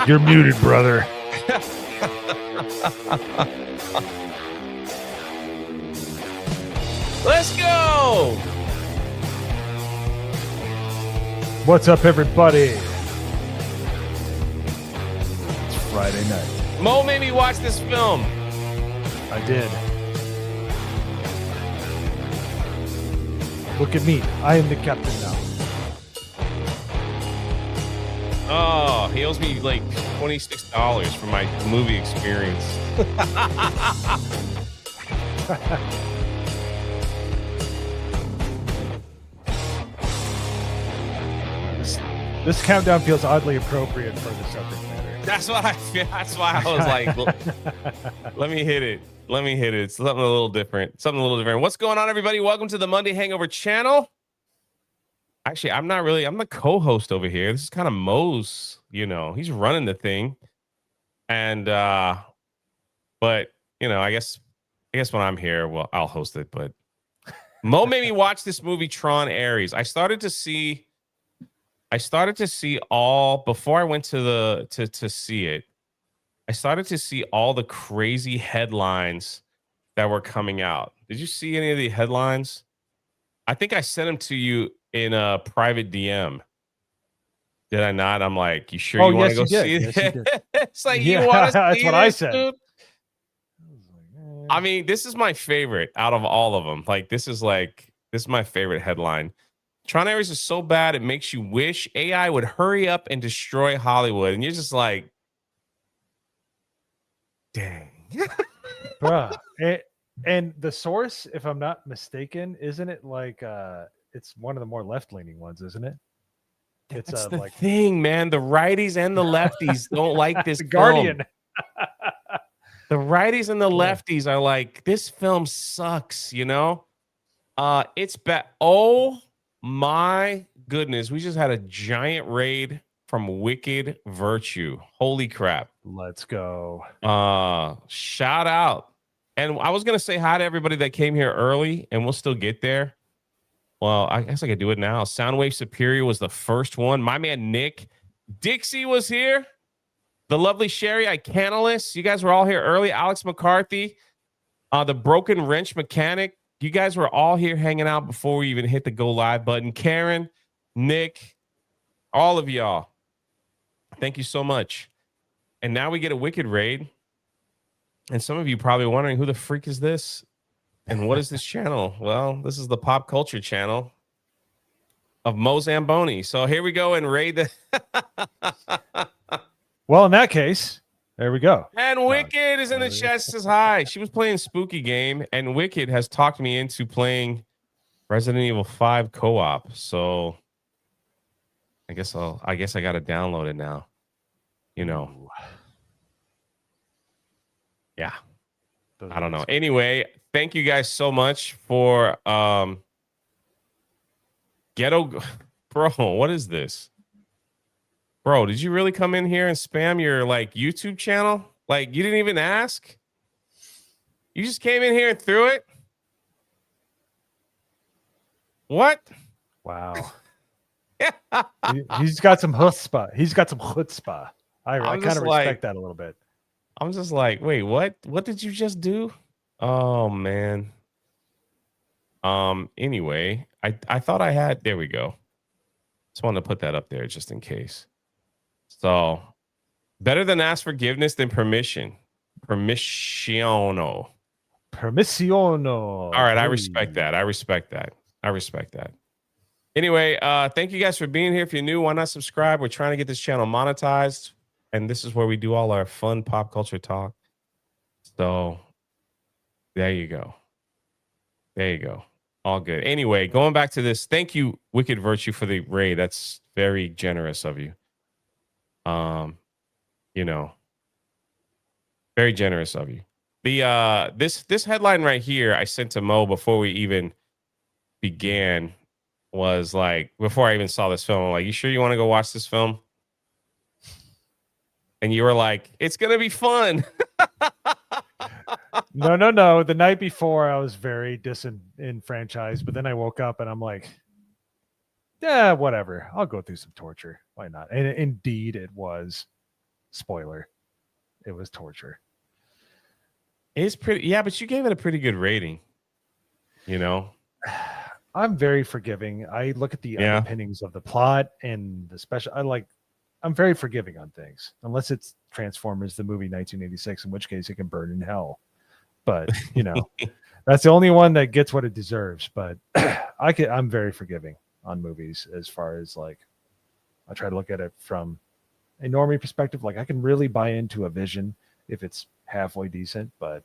You're muted, brother. Let's go. What's up, everybody? It's Friday night. Mo made me watch this film. I did. Look at me. I am the captain now. Oh, he owes me like $26 for my movie experience. This countdown feels oddly appropriate for the subject matter. That's what I feel. That's why I was like, let me hit it. Let me hit it. Something a little different. Something a little different. What's going on, everybody? Welcome to the Monday Hangover channel. Actually, I'm not really. I'm the co-host over here. This is kind of Mo's. You know, he's running the thing, and but you know, I guess when I'm here, well, I'll host it. But Mo made me watch this movie, Tron Ares. I started to see all before I went to see it. I started to see all the crazy headlines that were coming out. Did you see any of the headlines? I think I sent them to you in a private DM. Did I not? I'm like, you sure you want to go see it? Yes, It's like, you want to see that's what I said. Dude? I mean, this is my favorite out of all of them. Like, this is my favorite headline. Tron Ares is so bad, it makes you wish AI would hurry up and destroy Hollywood. And you're just like, dang. Bruh. And the source, if I'm not mistaken, isn't it like it's one of the more left-leaning ones, isn't it? It's That's the like thing, man. The righties and the lefties don't like this the Guardian. The righties and the lefties are like, this film sucks, you know? It's bad. Oh my goodness. We just had a giant raid from Wicked Virtue. Holy crap. Let's go. Shout out. And I was going to say hi to everybody that came here early, and we'll still get there. Well, I guess I could do it now. Soundwave Superior was the first one. My man, Nick. Dixie was here. The lovely Sherry Icanalis. You guys were all here early. Alex McCarthy. The Broken Wrench Mechanic. You guys were all here hanging out before we even hit the go live button. Karen, Nick, all of y'all. Thank you so much. And now we get a Wicked raid. And some of you probably wondering, who the freak is this? And what is this channel? Well, this is the pop culture channel of Mo Zamboni. So here we go and raid the... Well, in that case, there we go. And Wicked is in the chat, says hi. She was playing Spooky Game, and Wicked has talked me into playing Resident Evil 5 co-op. So I guess I got to download it now. You know. Yeah. I don't know. Anyway, thank you guys so much for Ghetto Bro, what is this? Bro, did you really come in here and spam your like YouTube channel? Like, you didn't even ask? You just came in here and threw it? What? Wow. He's got some chutzpah. I kind of respect that a little bit. I'm just like, wait, what? What did you just do? Oh man. Anyway, I thought I had, there we go. Just wanted to put that up there just in case. So, better than ask forgiveness than permission. Permissiono. All right, I respect that. Anyway, thank you guys for being here. If you're new, why not subscribe? We're trying to get this channel monetized. And this is where we do all our fun pop culture talk. So there you go. All good. Anyway, going back to this. Thank you, Wicked Virtue, for the raid. That's very generous of you. You know, very generous of you. The this headline right here I sent to Mo before we even began was like, before I even saw this film, I'm like, you sure you want to go watch this film? And you were like, it's gonna be fun. No. The night before, I was very disenfranchised, but then I woke up and I'm like, yeah, whatever. I'll go through some torture. Why not? And indeed, it was. Spoiler. It was torture. It's pretty, yeah, but you gave it a pretty good rating. You know, I'm very forgiving. I look at the yeah. underpinnings of the plot and the special. I'm very forgiving on things, unless it's Transformers, the movie 1986, in which case it can burn in hell. But that's the only one that gets what it deserves. But I'm very forgiving on movies as far as like, I try to look at it from a normie perspective. Like I can really buy into a vision if it's halfway decent, but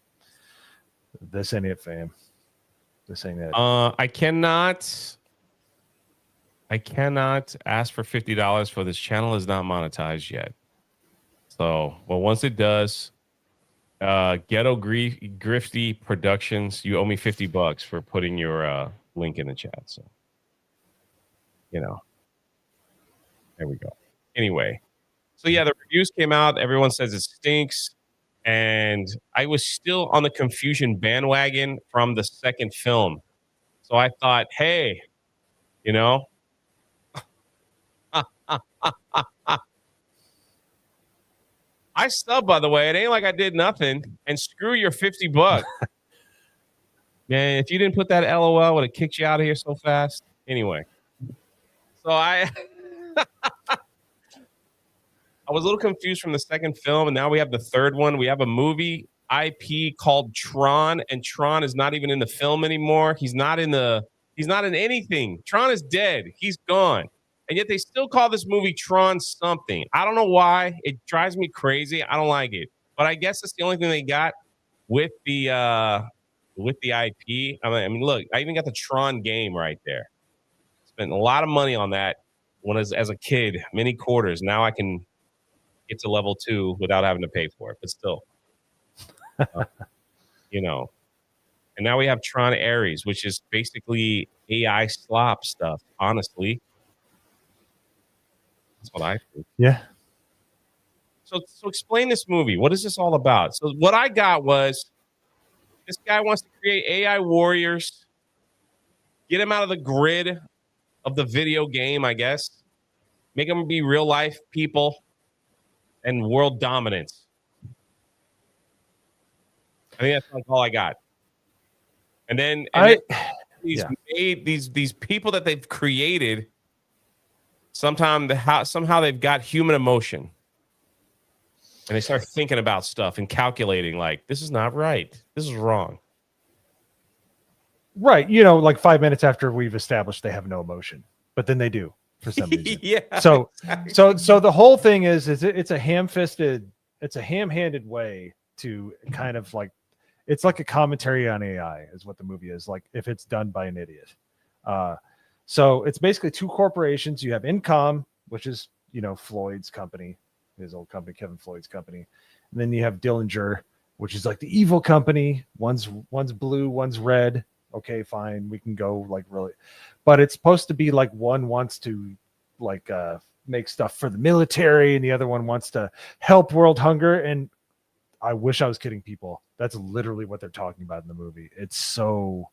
this ain't it, fam. This ain't it. I cannot ask for $50 for this channel is not monetized yet. So, well, once it does, Ghetto Grifty Productions, you owe me $50 for putting your link in the chat. So, there we go. Anyway, so yeah, the reviews came out. Everyone says it stinks. And I was still on the confusion bandwagon from the second film. So I thought, hey, I sub, by the way. It ain't like I did nothing. And screw your $50. Man, if you didn't put that LOL, I would have kicked you out of here so fast. Anyway. So I was a little confused from the second film, and now we have the third one. We have a movie IP called Tron, and Tron is not even in the film anymore. He's not in anything. Tron is dead. He's gone. And yet they still call this movie Tron something. I don't know why. It drives me crazy. I don't like it. But I guess that's the only thing they got with the IP. I mean, look, I even got the Tron game right there. Spent a lot of money on that when as a kid, many quarters. Now I can get to level 2 without having to pay for it. But still, And now we have Tron Ares, which is basically AI slop stuff, honestly. That's what I think. Yeah. So explain this movie. What is this all about? So what I got was this guy wants to create AI warriors, get them out of the grid of the video game, I guess, make them be real life people and world dominance. I think that's like all I got. And then these people that they've created, somehow they've got human emotion. And they start thinking about stuff and calculating like, this is not right. This is wrong. Right. Like 5 minutes after we've established they have no emotion, but then they do for some reason. Yeah. So the whole thing is it's a ham-handed way to kind of like, it's like a commentary on AI is what the movie is like if it's done by an idiot. So it's basically two corporations. You have Incom, which is, Floyd's company, his old company, Kevin Floyd's company. And then you have Dillinger, which is like the evil company. One's blue, one's red. Okay, fine. We can go like really, but it's supposed to be like one wants to like make stuff for the military and the other one wants to help world hunger. And I wish I was kidding people. That's literally what they're talking about in the movie. It's so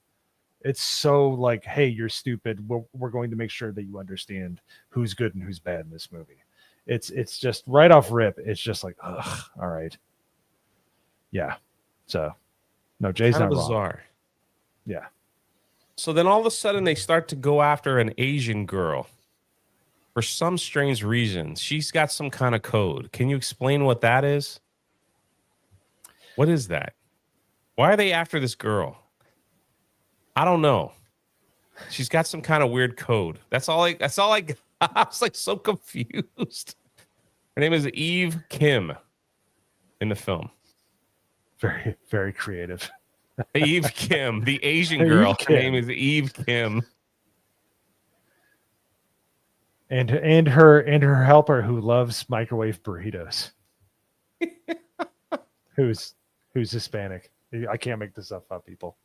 like, hey, you're stupid. We're going to make sure that you understand who's good and who's bad in this movie. It's just right off rip. It's just like, ugh, all right. Yeah. So no, Jay's kind not of bizarre. wrong. Yeah. So then all of a sudden they start to go after an Asian girl for some strange reason. She's got some kind of code. Can you explain what that is? What is that? Why are they after this girl? I don't know. She's got some kind of weird code. That's all I got. I was like so confused. Her name is Eve Kim in the film. Very, very creative. Eve Kim, the Asian girl. Her name is Eve Kim. And her helper who loves microwave burritos. who's Hispanic. I can't make this up, people.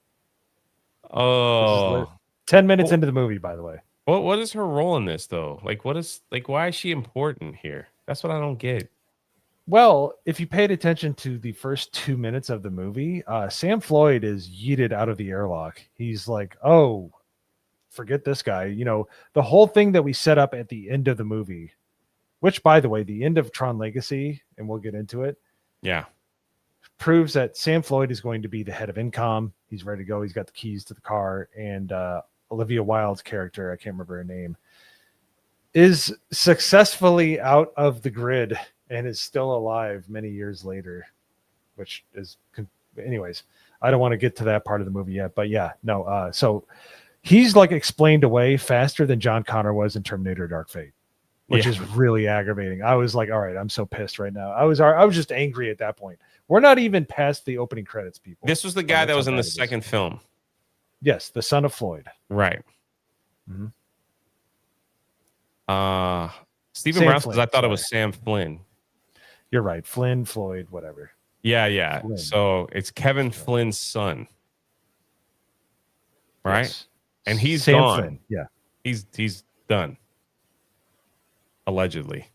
Oh. 10 minutes into the movie, by the way. What is her role in this though? Like why is she important here? That's what I don't get. Well, if you paid attention to the first 2 minutes of the movie, Sam Floyd is yeeted out of the airlock. He's like, "Oh, forget this guy." The whole thing that we set up at the end of the movie, which, by the way, the end of Tron Legacy, and we'll get into it, Yeah. proves that Sam Floyd is going to be the head of Incom. He's ready to go. He's got the keys to the car, and Olivia Wilde's character, I can't remember her name, is successfully out of the grid and is still alive many years later, which is, anyways, I don't want to get to that part of the movie yet, but yeah, no. So he's like explained away faster than John Connor was in Terminator Dark Fate, which is really aggravating. I was like, all right, I'm so pissed right now. I was just angry at that point. We're not even past the opening credits, people. This was the guy that was in the second film. Yes, the son of Floyd. Right. Mm-hmm. Stephen Sam Rouse, Flynn, I thought sorry. it was Sam Flynn. You're right. Flynn, Floyd, whatever. Yeah. Flynn. So it's Kevin Flynn's son. Right? Yes. And he's Sam gone. Flynn. Yeah. He's done. Allegedly.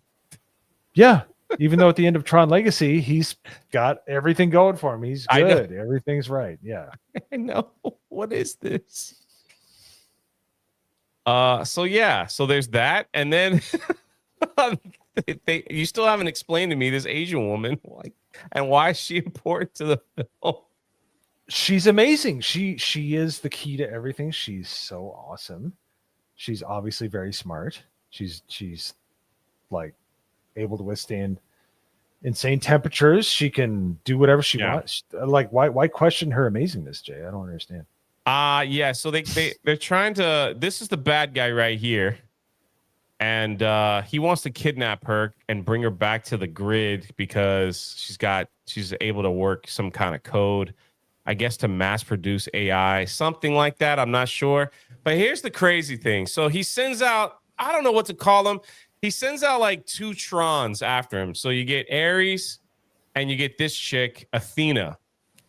Yeah. Even though at the end of Tron Legacy, he's got everything going for him. He's good. Everything's right. Yeah. I know. What is this? So there's that. And then you still haven't explained to me this Asian woman, like, and why is she important to the film? She's amazing. She is the key to everything. She's so awesome. She's obviously very smart. She's like able to withstand insane temperatures. She can do whatever she wants. Like, why question her amazingness, Jay? I don't understand. Yeah. So they're trying to. This is the bad guy right here, and he wants to kidnap her and bring her back to the grid because she's able to work some kind of code, I guess, to mass produce AI, something like that. I'm not sure. But here's the crazy thing. So he sends out, I don't know what to call them. He sends out like 2 Trons after him. So you get Ares and you get this chick, Athena.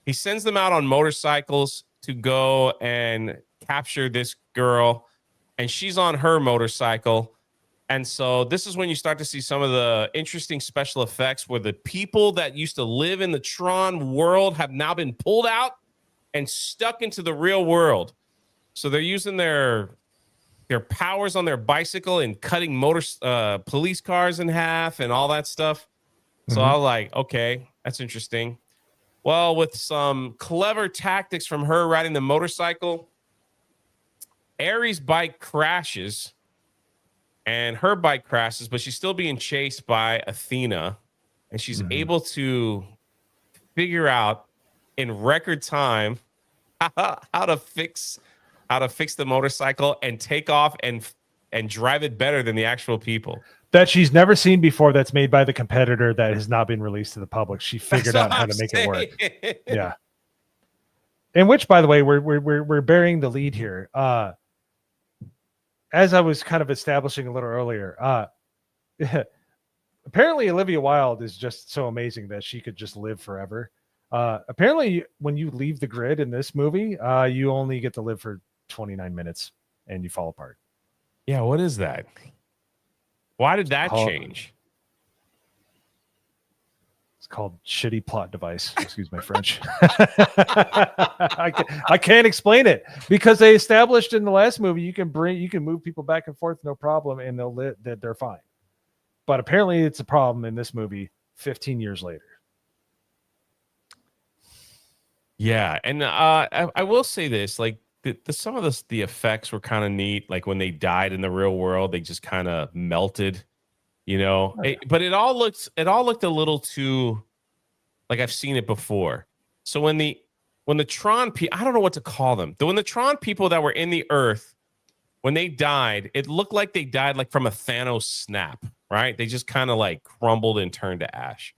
He sends them out on motorcycles to go and capture this girl. And she's on her motorcycle. And so this is when you start to see some of the interesting special effects where the people that used to live in the Tron world have now been pulled out and stuck into the real world. So they're using their powers on their bicycle and cutting police cars in half and all that stuff. So I was like, okay, that's interesting. Well, with some clever tactics from her riding the motorcycle, Ares' bike crashes and her bike crashes, but she's still being chased by Athena. And she's able to figure out in record time how to fix the motorcycle and take off and drive it better than the actual people. That she's never seen before, that's made by the competitor that has not been released to the public. She figured out how to make it work. Yeah. And which, by the way, we're burying the lead here. As I was kind of establishing a little earlier, apparently Olivia Wilde is just so amazing that she could just live forever. Apparently, when you leave the grid in this movie, you only get to live for 29 minutes and you fall apart. Yeah, what is that? Why did that change? It's called shitty plot device. Excuse my French. I can't explain it because they established in the last movie you can move people back and forth no problem and they're fine. But apparently it's a problem in this movie 15 years later. Yeah, and I will say this, like some of the effects were kind of neat. Like when they died in the real world, they just kind of melted, you know. Oh, yeah. But it all looked a little too like I've seen it before. So when the Tron I don't know what to call them. When the Tron people that were in the Earth, when they died, it looked like they died like from a Thanos snap, right? They just kind of like crumbled and turned to ash,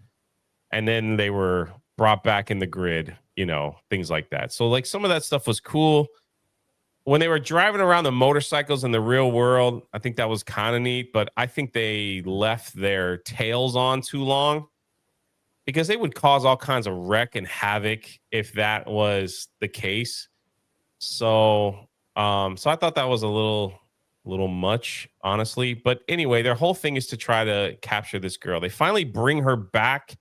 and then they were brought back in the grid, you know, things like that. So like some of that stuff was cool. When they were driving around the motorcycles in the real world, I think that was kind of neat, but I think they left their tails on too long because they would cause all kinds of wreck and havoc if that was the case. So I thought that was a little little much, honestly. But anyway, their whole thing is to try to capture this girl. They finally bring her back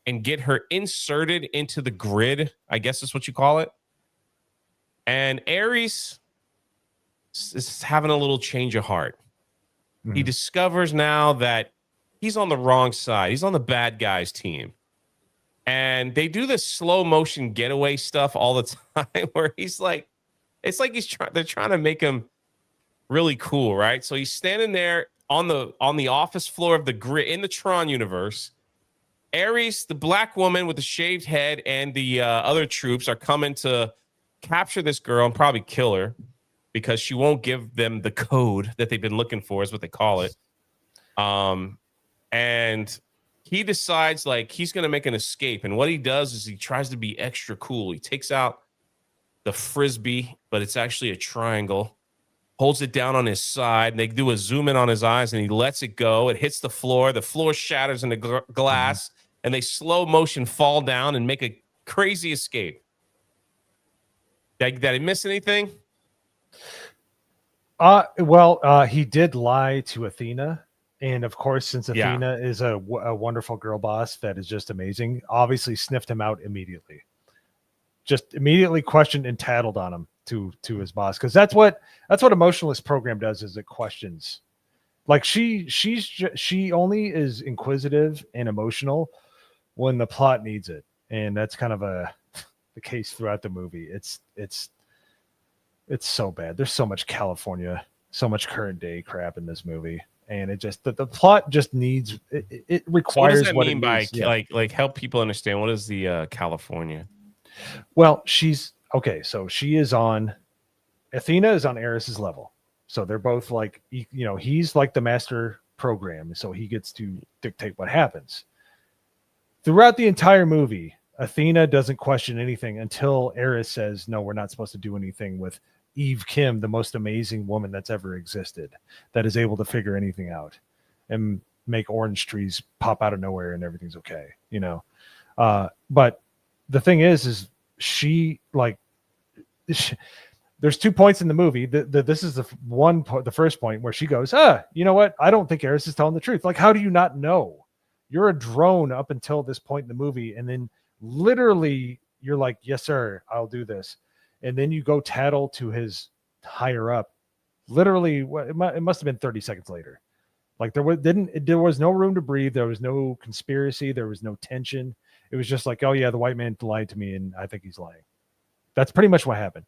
and get her inserted into the grid, I guess is what you call it. And Ares is having a little change of heart. He discovers now that he's on the wrong side. He's on the bad guys team. And they do this slow motion getaway stuff all the time where he's like, it's like they're trying to make him really cool, right? So he's standing there on the office floor of the grid in the Tron universe. Ares, the black woman with the shaved head, and the other troops are coming to capture this girl and probably kill her because she won't give them the code that they've been looking for, is what they call it. And he decides like he's going to make an escape. And what he does is he tries to be extra cool. He takes out the Frisbee, but it's actually a triangle, holds it down on his side. And they do a zoom in on his eyes and he lets it go. It hits the floor. The floor shatters into glass and they slow motion fall down and make a crazy escape. Did I miss anything? He did lie to Athena. And of course, since Athena is a wonderful girl boss that is just amazing, obviously sniffed him out immediately. Just immediately questioned and tattled on him to his boss, because that's what Emotionless program does, is it questions. Like she only is inquisitive and emotional when the plot needs it, and that's kind of the case throughout the movie. It's so bad. There's so much California, so much current day crap in this movie. And it just the plot just needs it requires. So what does that mean by like help people understand what is the California? Well, she's okay. So she is on Athena is on Ares's level. So they're both like, he's like the master program, so he gets to dictate what happens. Throughout the entire movie, Athena doesn't question anything until Ares says, "No, we're not supposed to do anything with Eve Kim, the most amazing woman that's ever existed, that is able to figure anything out and make orange trees pop out of nowhere and everything's okay." But the thing is there's 2 points in the movie. This is the first point where she goes, you know what? I don't think Ares is telling the truth. Like, how do you not know? You're a drone up until this point in the movie. And then literally you're like, "Yes, sir, I'll do this." And then you go tattle to his higher up. Literally, it must have been 30 seconds later. Like there was no room to breathe. There was no conspiracy. There was no tension. It was just like, "Oh yeah, the white man lied to me, and I think he's lying." That's pretty much what happened.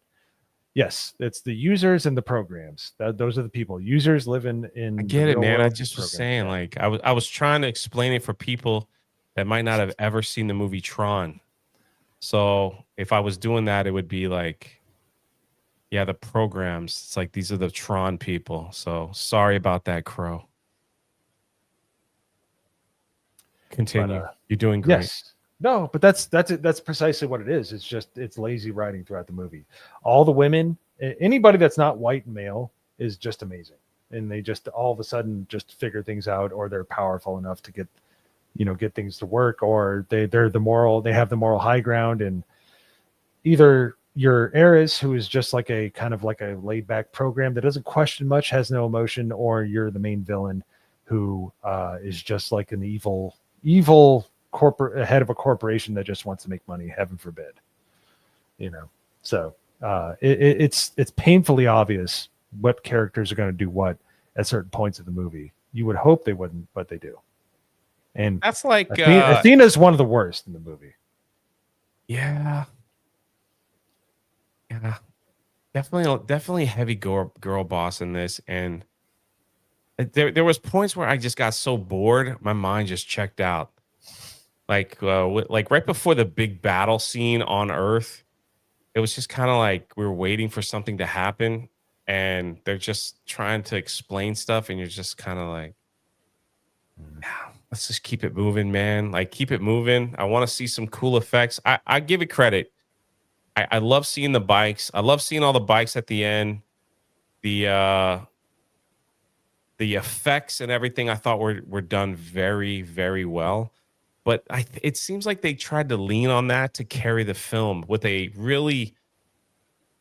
Yes, it's the users and the programs. Those are the people. Users live in. I get it, man. I just was saying, like, I was trying to explain it for people that might not have ever seen the movie Tron. So if I was doing that, it would be like, yeah, the programs. It's like, these are the Tron people. So sorry about that, Crow. Continue. You're doing great. Yes. No, but that's it. That's precisely what it is. It's lazy writing throughout the movie. All the women, anybody that's not white and male is just amazing. And they just all of a sudden just figure things out, or they're powerful enough to get things to work, or they have the moral high ground. And either you're Ares, who is just like a kind of like a laid back program that doesn't question much, has no emotion, or you're the main villain who is just like an evil corporate head of a corporation that just wants to make money, heaven forbid. So it's painfully obvious what characters are going to do what at certain points of the movie. You would hope they wouldn't, but they do. And that's like Athena's one of the worst in the movie. Yeah, definitely a heavy girl boss in this. And there was points where I just got so bored, my mind just checked out. Like right before the big battle scene on Earth, it was just kind of like we were waiting for something to happen, and they're just trying to explain stuff, and you're just kind of like, let's just keep it moving, man. Like, keep it moving. I want to see some cool effects. I give it credit. I love seeing the bikes. I love seeing all the bikes at the end. The effects and everything I thought were done very, very well. But it seems like they tried to lean on that to carry the film with a really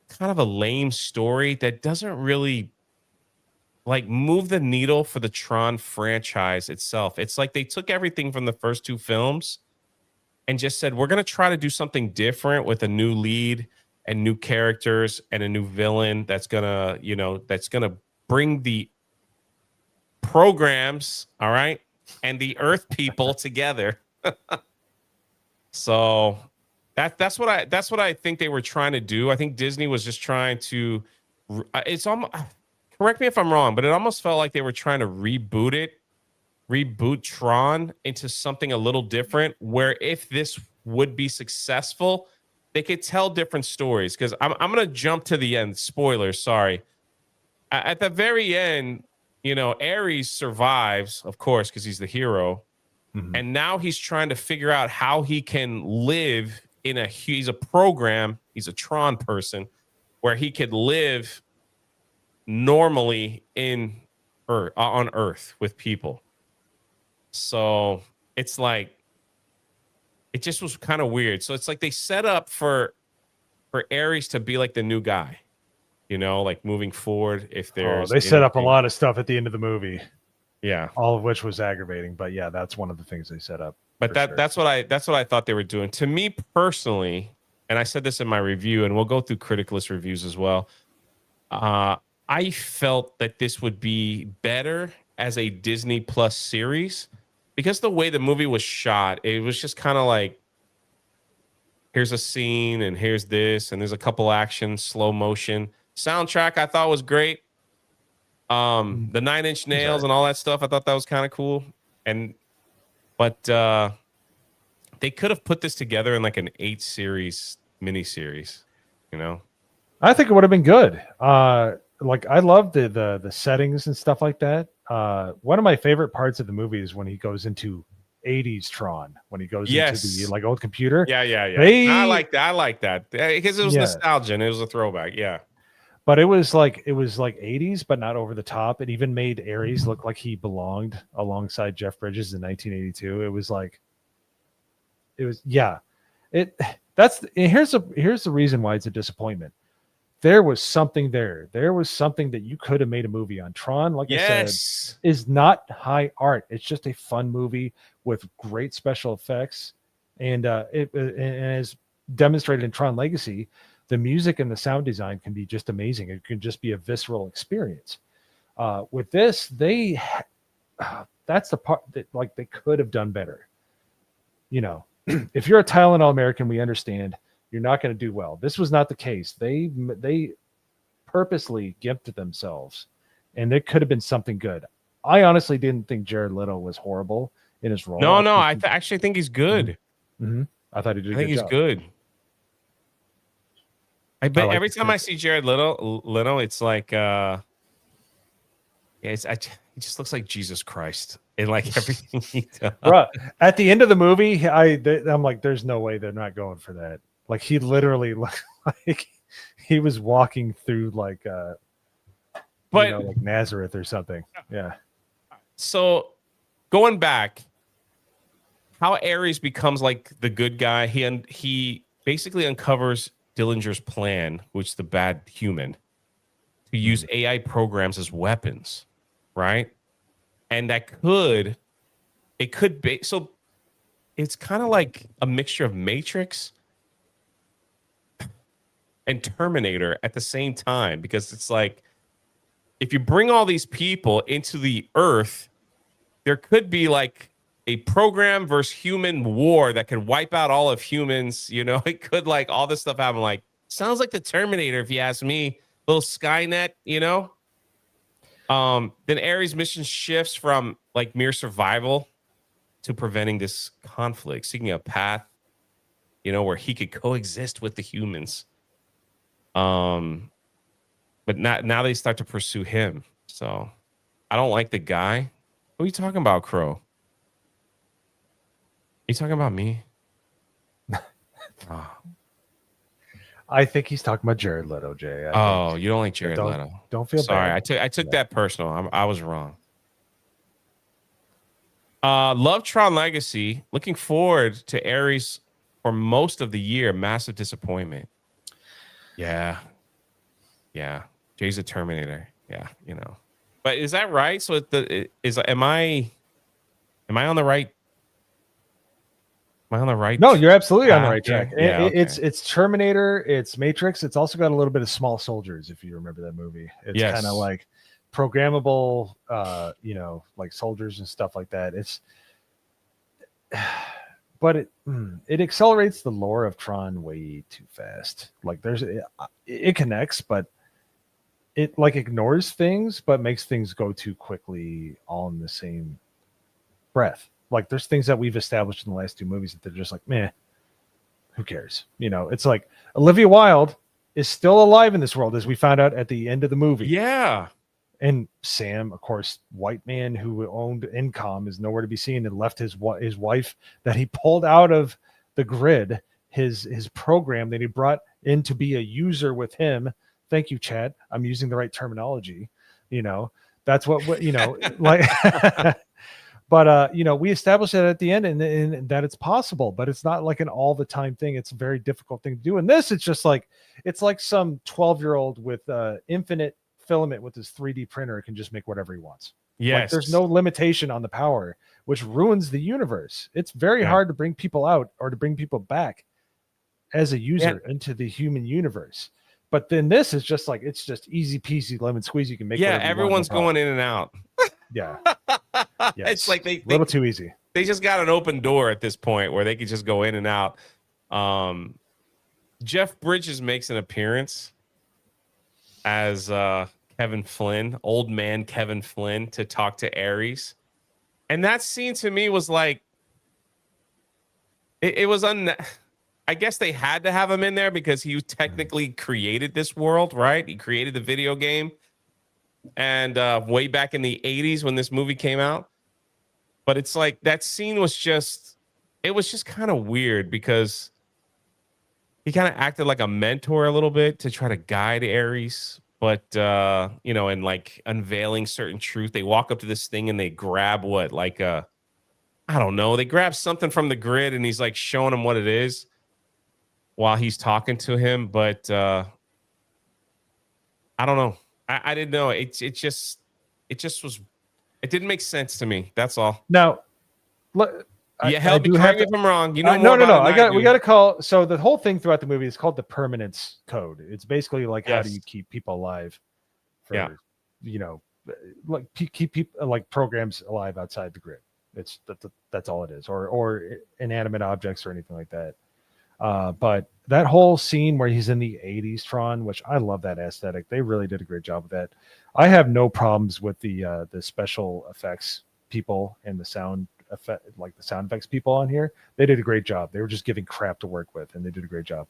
kind of a lame story that doesn't really like move the needle for the Tron franchise itself. It's like they took everything from the first two films and just said, we're going to try to do something different with a new lead and new characters and a new villain that's going to, that's going to bring the programs, all right, and the Earth people together. So that's what I think they were trying to do. I think Disney was just trying to, it's almost, correct me if I'm wrong, but it almost felt like they were trying to reboot Tron into something a little different, where if this would be successful, they could tell different stories. Because I'm going to jump to the end. Spoilers, sorry. At the very end, Ares survives, of course, because he's the hero. Mhm. And now he's trying to figure out how he can live he's a program, he's a Tron person, where he could live normally on Earth with people. So it's like, it just was kind of weird. So it's like they set up for Ares to be like the new guy, like moving forward. If there's they set up a lot of stuff at the end of the movie. Yeah, all of which was aggravating, but yeah, that's one of the things they set up. But that's what I thought they were doing. To me personally, and I said this in my review, and we'll go through Criticalist reviews as well. I felt that this would be better as a Disney Plus series, because the way the movie was shot, it was just kind of like, here's a scene and here's this, and there's a couple actions, slow motion. Soundtrack I thought was great. The 9 Inch Nails and all that stuff, I thought that was kind of cool. But they could have put this together in like an 8-series miniseries, I think it would have been good. Like I love the settings and stuff like that. One of my favorite parts of the movie is when he goes into 80s Tron, when he goes into the like old computer. Yeah. I like that because it was nostalgia and it was a throwback. Yeah. But it was like 80s, but not over the top. It even made Ares look like he belonged alongside Jeff Bridges in 1982. Here's the reason why it's a disappointment. There was something there. There was something that you could have made a movie on. Tron, like I said, is not high art. It's just a fun movie with great special effects, and as demonstrated in Tron Legacy, the music and the sound design can be just amazing. It can just be a visceral experience. With this, that's the part that like they could have done better. If you're a Tylenol American, we understand you're not going to do well. This was not the case. They purposely gifted themselves, and it could have been something good. I honestly didn't think Jared Leto was horrible in his role. No, I actually think he's good. Mm-hmm. I thought he did. I think he's good. I bet every time I see Jared Leto, it's like, he just looks like Jesus Christ in like everything he does. Bruh, at the end of the movie, I'm like, there's no way they're not going for that. Like he literally looked like he was walking through like, like Nazareth or something. Yeah. So going back, how Ares becomes like the good guy, he basically uncovers Dillinger's plan, which is the bad human, to use AI programs as weapons, right? And it could be, so it's kind of like a mixture of Matrix and Terminator at the same time, because it's like, if you bring all these people into the Earth, there could be like a program versus human war that could wipe out all of humans. It could like all this stuff happen. Like, sounds like the Terminator, if you ask me. Little Skynet, Then Ares' mission shifts from like mere survival to preventing this conflict, seeking a path, where he could coexist with the humans. But now they start to pursue him. So I don't like the guy. Who are you talking about, Crow? Are you talking about me? Oh. I think he's talking about Jared Leto, Jay. You don't like Jared Leto. Don't feel sorry. bad. I took that personal. I was wrong. Love Tron Legacy. Looking forward to Ares for most of the year. Massive disappointment. Yeah. Jay's a Terminator. Yeah, But is that right? So am I on the right? Am I on the right? No, you're absolutely on the right here? track. Yeah, okay. It's Terminator, it's Matrix. It's also got a little bit of Small Soldiers, if you remember that movie. It's kind of Yes. like programmable, like soldiers and stuff like that. But it accelerates the lore of Tron way too fast. Like it connects, but it like ignores things, but makes things go too quickly all in the same breath. Like there's things that we've established in the last two movies that they're just like, meh, who cares? It's like Olivia Wilde is still alive in this world, as we found out at the end of the movie. Yeah. And Sam, of course, white man who owned Incom, is nowhere to be seen and left his wife that he pulled out of the grid, his program that he brought in to be a user with him. Thank you, Chad. I'm using the right terminology. That's what like. But we established that at the end, and that it's possible, but it's not like an all the time thing. It's a very difficult thing to do. And this, it's just like some 12-year-old with infinite filament with his 3D printer can just make whatever he wants. Yes. Like, there's no limitation on the power, which ruins the universe. It's very hard to bring people out or to bring people back as a user into the human universe. But then this is just like, it's just easy peasy lemon squeeze. You can make everyone's going in and out. Yeah. Yes. It's like a little too easy. They just got an open door at this point where they could just go in and out. Jeff Bridges makes an appearance as Kevin Flynn, old man Kevin Flynn, to talk to Ares. And that scene to me was like, it was I guess they had to have him in there because he technically created this world, right? He created the video game. And way back in the 80s when this movie came out. But it's like that scene was just kind of weird because he kind of acted like a mentor a little bit to try to guide Ares. But, and like unveiling certain truth, they walk up to this thing and they grab I don't know. They grab something from the grid and he's like showing him what it is while he's talking to him. But I don't know. I didn't know. It just was. It didn't make sense to me. That's all. Now, correct me if I'm wrong. You know, no. We got to call. So the whole thing throughout the movie is called the permanence code. It's basically like how do you keep people alive? Like keep people like programs alive outside the grid. That's all it is, or inanimate objects or anything like that. But that whole scene where he's in the 80s Tron, which I love that aesthetic. They really did a great job with that. I have no problems with the special effects people and the sound effects people on here. They did a great job. They were just giving crap to work with, and they did a great job.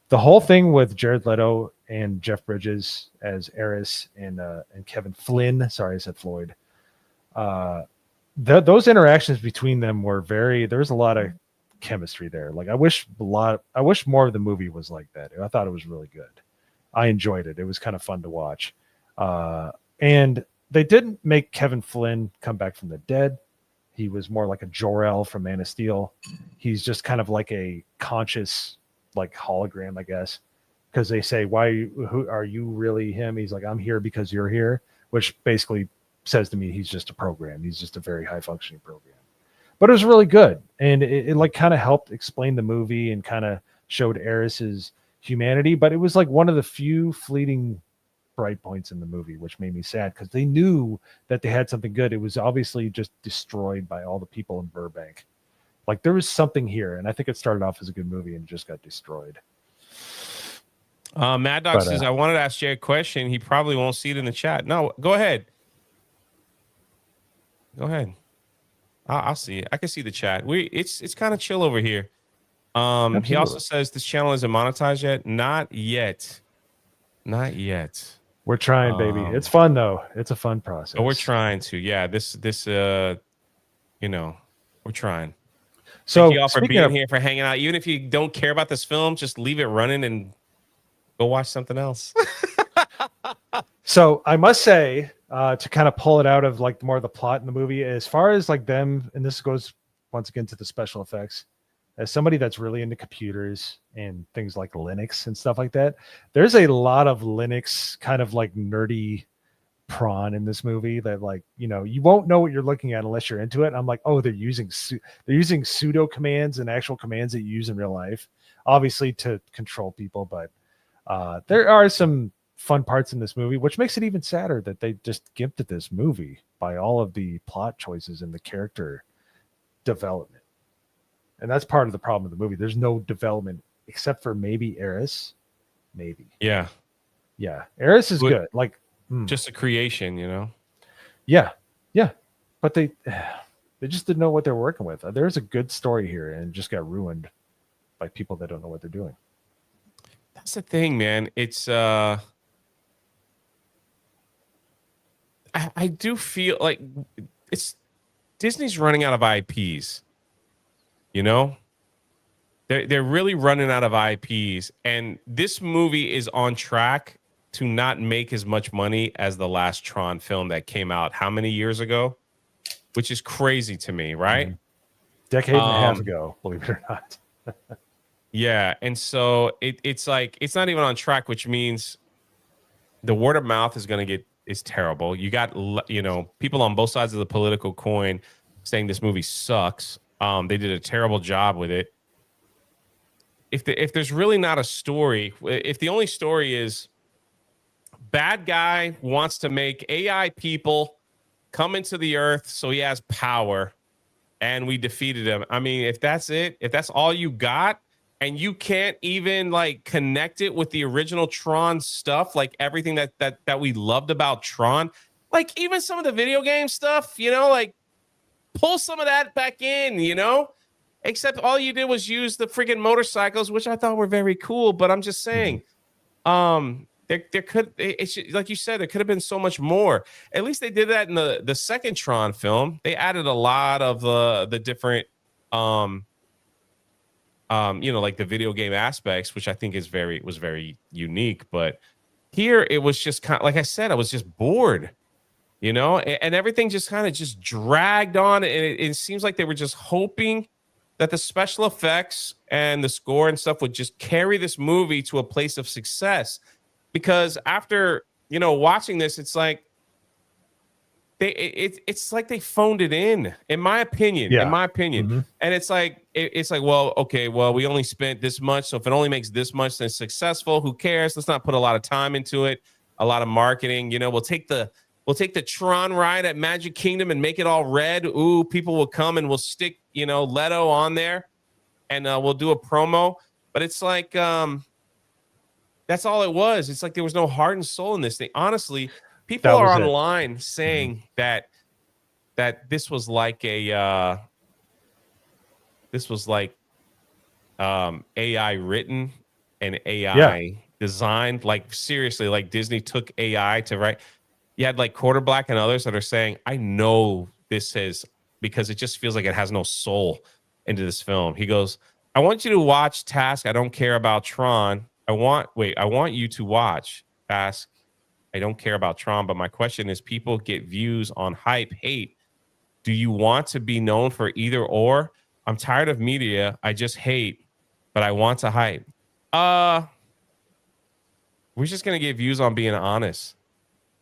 The whole thing with Jared Leto and Jeff Bridges as Ares and Kevin Flynn. Sorry, I said Floyd. Those interactions between them were there was a lot of chemistry there. Like I wish more of the movie was like that. I thought it was really good. I enjoyed it. It was kind of fun to watch. And they didn't make Kevin Flynn come back from the dead. He was more like a Jor-El from Man of Steel. He's just kind of like a conscious like hologram, I guess, because they say, who are you really him? He's like, I'm here because you're here, which basically says to me he's just a program. He's just a very high functioning program. But it was really good, and it like kind of helped explain the movie and kind of showed Ares's humanity. But it was like one of the few fleeting bright points in the movie, which made me sad because they knew that they had something good. It was obviously just destroyed by all the people in Burbank. Like there was something here, and I think it started off as a good movie and just got destroyed. Mad Dog says, I wanted to ask Jay a question. He probably won't see it in the chat. No, go ahead. Go ahead. I'll see it. I can see the chat. It's kind of chill over here. He also says this channel isn't monetized yet. Not yet. We're trying, baby. It's fun though. It's a fun process. But we're trying to. Yeah, this we're trying. So thank you all for being here, for hanging out. Even if you don't care about this film, just leave it running and go watch something else. So I must say, to kind of pull it out of like more of the plot in the movie, as far as like them, and this goes once again to the special effects, as somebody that's really into computers and things like Linux and stuff like that, there's a lot of Linux kind of like nerdy prawn in this movie that, like, you won't know what you're looking at unless you're into it. I'm like, oh, they're using pseudo commands and actual commands that you use in real life, obviously to control people. But there are some fun parts in this movie, which makes it even sadder that they just gifted this movie by all of the plot choices and the character development. And that's part of the problem of the movie. There's no development except for maybe Ares. Maybe. Yeah. Ares is good. Like, just a creation, Yeah. But they just didn't know what they're working with. There's a good story here and it just got ruined by people that don't know what they're doing. That's the thing, man. It's I do feel like it's Disney's running out of IPs. They're really running out of IPs, and this movie is on track to not make as much money as the last Tron film that came out how many years ago, which is crazy to me, right? Decade and a half ago, believe it or not. Yeah, and so it's like it's not even on track, which means the word of mouth is terrible. You got people on both sides of the political coin saying this movie sucks. They did a terrible job with it. If there's really not a story, if the only story is bad guy wants to make AI people come into the earth so he has power and we defeated him. I mean, if that's it, if that's all you got and you can't even like connect it with the original Tron stuff, like everything that we loved about Tron, like even some of the video game stuff, like pull some of that back in, except all you did was use the friggin' motorcycles, which I thought were very cool. But I'm just saying, there could, like you said, there could have been so much more. At least they did that in the second Tron film. They added a lot of the different, like the video game aspects, which I think was very unique. But here it was just kind of, like I said, I was just bored. And everything just kind of just dragged on. And it seems like they were just hoping that the special effects and the score and stuff would just carry this movie to a place of success. Because after, watching this, it's like it's like they phoned it in my opinion. And it's like, well, okay, well, we only spent this much. So if it only makes this much, then it's successful. Who cares? Let's not put a lot of time into it. A lot of marketing, we'll take the Tron ride at Magic Kingdom and make it all red. Ooh, people will come and we'll stick, Leto on there and we'll do a promo. But it's like, that's all it was. It's like there was no heart and soul in this thing. Honestly, people are online saying that this was like AI written and AI designed. Like seriously, like Disney took AI to write. You had like Quarterblack and others that are saying, I know this is because it just feels like it has no soul into this film. He goes, I want you to watch Task. I don't care about Tron. I want you to watch Task. I don't care about Tron. But my question is, people get views on hype, hate. Do you want to be known for either or? I'm tired of media. I just hate, but I want to hype. We're just going to get views on being honest.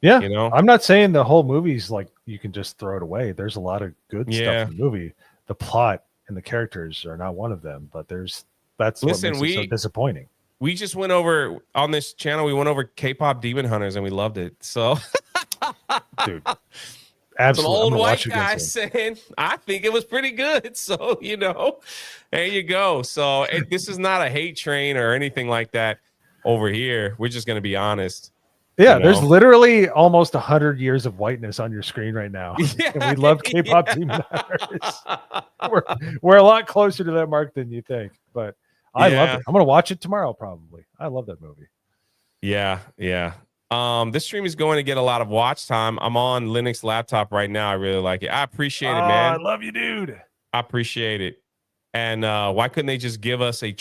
Yeah, I'm not saying the whole movie's like you can just throw it away. There's a lot of good stuff in the movie. The plot and the characters are not one of them, but that's what makes it so disappointing. We just went over on this channel. We went over K-pop Demon Hunters and we loved it. So, dude, absolutely. Some old white guy saying, I think it was pretty good. So, there you go. So this is not a hate train or anything like that over here. We're just going to be honest. Yeah, there's literally almost 100 years of whiteness on your screen right now. Yeah, and we love K-pop Demon Hunters. We're a lot closer to that mark than you think, but I love it. I'm going to watch it tomorrow, probably. I love that movie. Yeah. This stream is going to get a lot of watch time. I'm on Linux laptop right now. I really like it. I appreciate it, man. I love you, dude. I appreciate it. And why couldn't they just give us an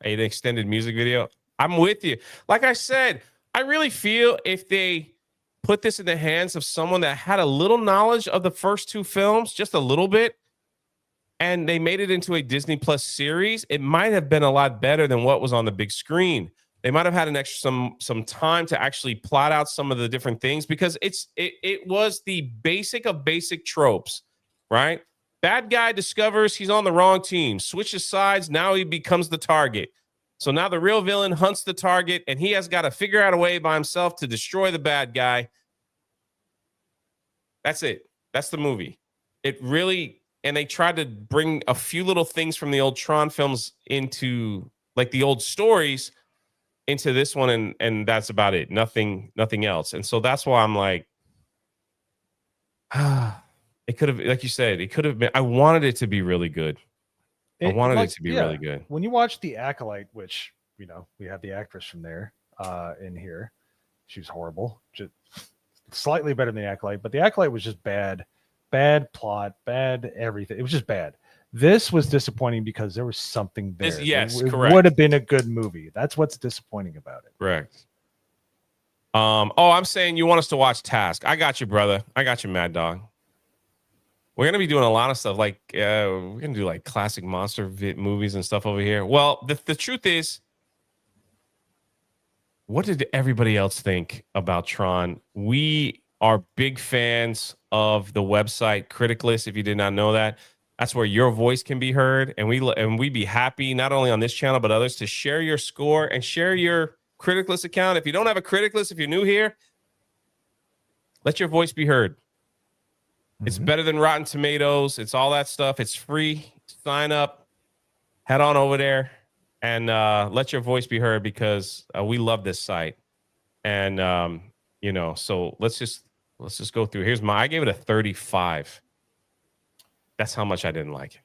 extended music video? I'm with you. Like I said, I really feel if they put this in the hands of someone that had a little knowledge of the first two films, just a little bit, and they made it into a Disney Plus series, it might have been a lot better than what was on the big screen. They might have had an extra some time to actually plot out some of the different things, because it was the basic of basic tropes, right? Bad guy discovers he's on the wrong team, switches sides, now he becomes the target. So now the real villain hunts the target, and he has got to figure out a way by himself to destroy the bad guy. That's it. That's the movie. It really, and they tried to bring a few little things from the old Tron films into, like, the old stories into this one, and that's about it. Nothing else. And so that's why I'm like, it could have, like you said, it could have been. I wanted it to be really good. I wanted it to be really good. When you watch The Acolyte, which, we have the actress from there in here, she was horrible. Just slightly better than The Acolyte, but The Acolyte was just bad plot, bad everything. It was just bad. This was disappointing because there was something there. It correct. Would have been a good movie. That's what's disappointing about it. Correct. I'm saying you want us to watch Task. I got you, brother. I got you, Mad Dog. We're going to be doing a lot of stuff. Like, we're going to do like classic monster movies and stuff over here. Well, the truth is, what did everybody else think about Tron? We are big fans of the website Critic List. If you did not know that, that's where your voice can be heard. And we'd be happy, not only on this channel, but others, to share your score and share your Critic List account. If you don't have a Critic List, if you're new here, let your voice be heard. It's better than Rotten Tomatoes. It's all that stuff. It's free. Sign up. Head on over there and let your voice be heard, because we love this site. And so let's just go through. I gave it a 35. That's how much I didn't like it.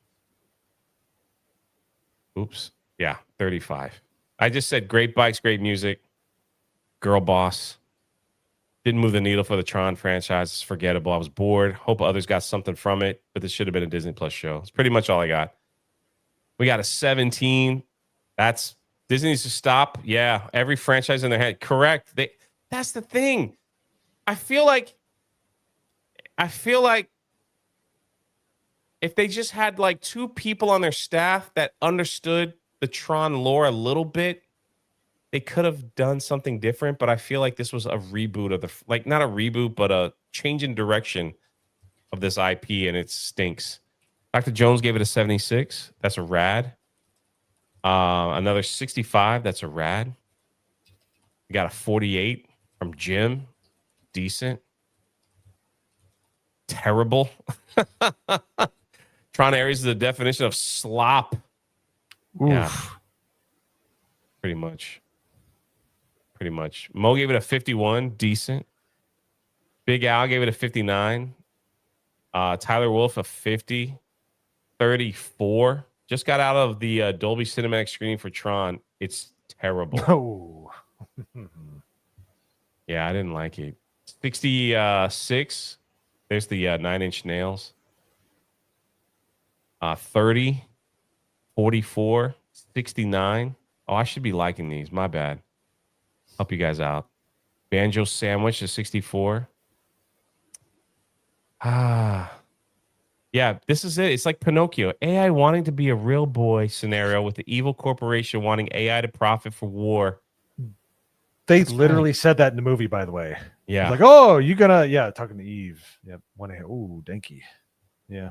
Oops. Yeah, 35. I just said great bikes, great music, girl boss. Didn't move the needle for the Tron franchise. It's forgettable. I was bored. Hope others got something from it, but this should have been a Disney Plus show. It's pretty much all I got. We got a 17. That's Disney needs to stop. Yeah, every franchise in their head. Correct. That's the thing. I feel like if they just had like 2 people on their staff that understood the Tron lore a little bit, they could have done something different. But I feel like this was a reboot of not a reboot, but a change in direction of this IP, and it stinks. Dr. Jones gave it a 76. That's a rad. Another 65. That's a rad. We got a 48 from Jim. Decent. Terrible. Tron Ares is the definition of slop. Oof. Yeah. Pretty much. Mo gave it a 51. Decent. Big Al gave it a 59. Tyler Wolf a 50. 34. Just got out of the Dolby Cinematic screening for Tron. It's terrible. Oh. Yeah, I didn't like it. 66. There's the 9 Inch Nails. 30. 44. 69. Oh, I should be liking these. My bad. Help you guys out. Banjo Sandwich is 64. Yeah, this is it. It's like Pinocchio. AI wanting to be a real boy scenario with the evil corporation wanting AI to profit for war. They literally said that in the movie, by the way. Yeah. Like, oh, you gonna, talking to Eve. Yep. Ooh, Denki. Yeah.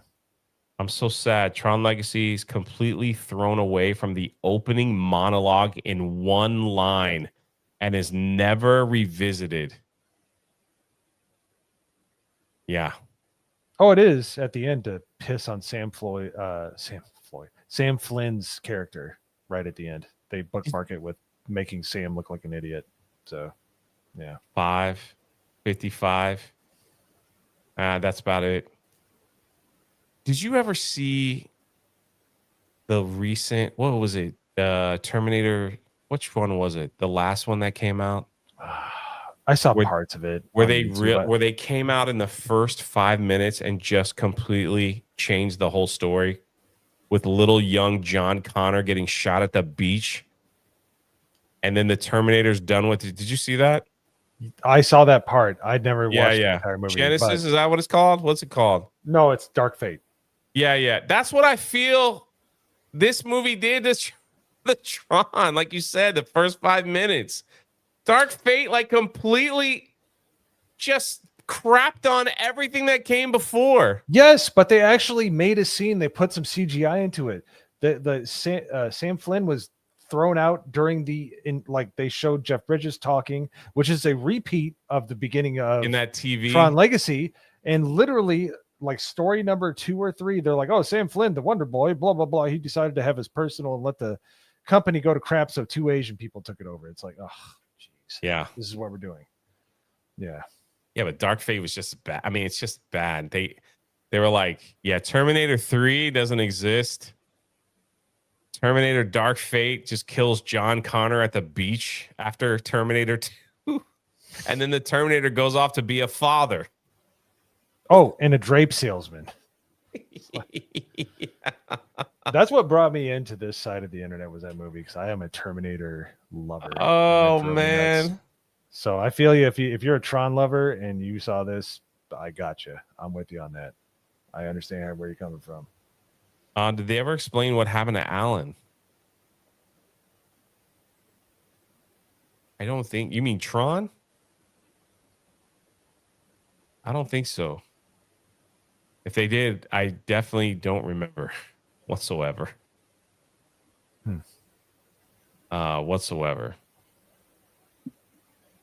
I'm so sad. Tron Legacy is completely thrown away from the opening monologue in one line and is never revisited. Yeah. Oh, it is at the end to piss on Sam Flynn's character right at the end. They bookmark it with making Sam look like an idiot. So, yeah. 55. That's about it. Did you ever see the recent, what was it? Terminator, which one was it? The last one that came out? I saw parts of it. Where they came out in the first 5 minutes and just completely changed the whole story with little young John Connor getting shot at the beach. And then the Terminator's done with it. Did you see that? I saw that part. I'd never watched the entire movie. Genesis, is that what it's called? What's it called? No, it's Dark Fate. Yeah. That's what I feel this movie did. the Tron, like you said, the first 5 minutes. Dark Fate, like, completely just crapped on everything that came before. Yes, but they actually made a scene. They put some CGI into it. Sam Flynn was thrown out during like they showed Jeff Bridges talking, which is a repeat of the beginning of In that TV. Tron Legacy, and literally like story number 2 or 3, they're like, oh, Sam Flynn, the Wonder Boy, blah blah blah. He decided to have his personal and let the company go to crap, so 2 Asian people took it over. It's like, oh, jeez, Yeah, this is what we're doing. Yeah. Yeah, but Dark Fate was just bad. I mean, it's just bad. They were like, yeah, Terminator 3 doesn't exist. Terminator Dark Fate just kills John Connor at the beach after Terminator 2. And then the Terminator goes off to be a father. Oh, and a drape salesman. Yeah. That's what brought me into this side of the internet, was that movie, because I am a Terminator lover. Oh, man. So I feel you. If you're a Tron lover and you saw this, I got you. I'm with you on that. I understand where you're coming from. Did they ever explain what happened to Alan? I don't think. You mean Tron? I don't think so. If they did, I definitely don't remember whatsoever. Whatsoever.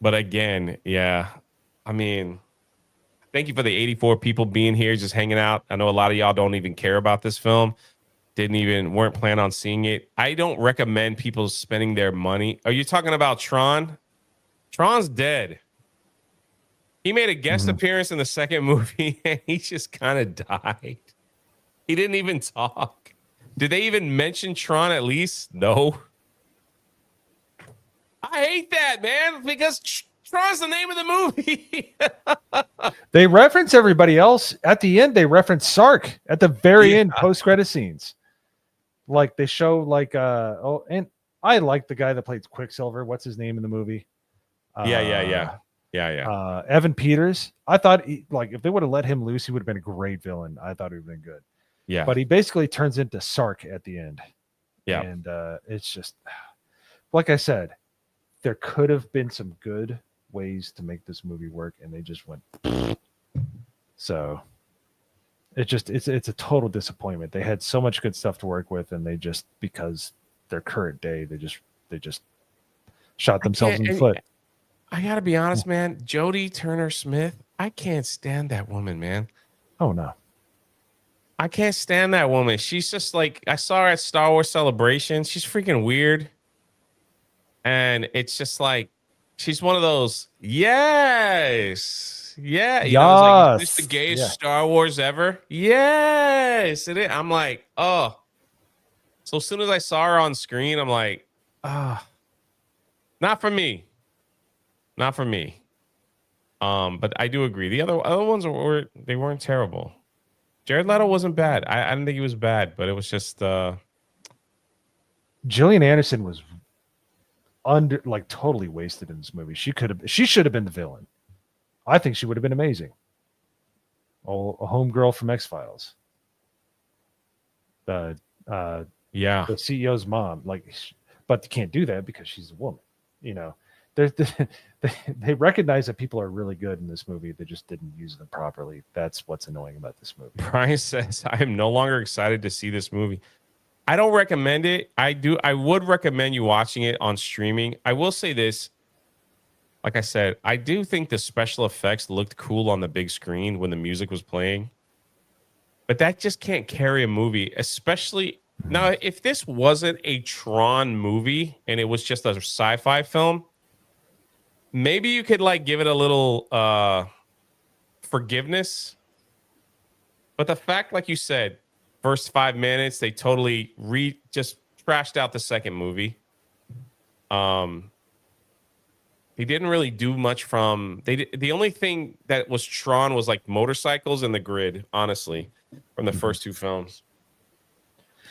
But again, yeah. I mean, thank you for the 84 people being here, just hanging out. I know a lot of y'all don't even care about this film. Weren't planning on seeing it. I don't recommend people spending their money. Are you talking about Tron? Tron's dead. He made a guest appearance in the second movie and he just kind of died. He didn't even talk. Did they even mention Tron at least? No. I hate that, man, because Tron's the name of the movie. They reference everybody else. At the end, they reference Sark at the very end, post-credit scenes. Like they show and I like the guy that played Quicksilver. What's his name in the movie? Yeah. Evan Peters. I thought if they would have let him loose, he would have been a great villain. I thought he would have been good. Yeah. But he basically turns into Sark at the end. Yeah. And it's just, like I said, there could have been some good ways to make this movie work, and they just went. So it's a total disappointment. They had so much good stuff to work with, and they just, because their current day, they just shot themselves in the foot. I gotta be honest, man. Jodie Turner-Smith, I can't stand that woman, man. Oh no, I can't stand that woman. She's just like, I saw her at Star Wars Celebration. She's freaking weird, and it's just like, she's one of those. Yes, yeah. You know, it's like, is this the gayest Star Wars ever? Yes, it is. I'm like, oh. So as soon as I saw her on screen, I'm like, not for me. Not for me. But I do agree. The other ones they weren't terrible. Jared Leto wasn't bad. I didn't think he was bad, but it was just Gillian Anderson was totally wasted in this movie. She should have been the villain. I think she would have been amazing. Oh, a homegirl from X-Files. The CEO's mom, but they can't do that because she's a woman. You know, they recognize that people are really good in this movie. They just didn't use them properly. That's what's annoying about this movie. Brian says, I am no longer excited to see this movie. I don't recommend it. I would recommend you watching it on streaming. I will say this. Like I said, I do think the special effects looked cool on the big screen when the music was playing. But that just can't carry a movie, especially now. If this wasn't a Tron movie and it was just a sci-fi film, maybe you could give it a little forgiveness. But the fact, like you said, first 5 minutes, they totally just trashed out the second movie. He didn't really do much from the only thing that was Tron was motorcycles and the grid, honestly, from the first two films.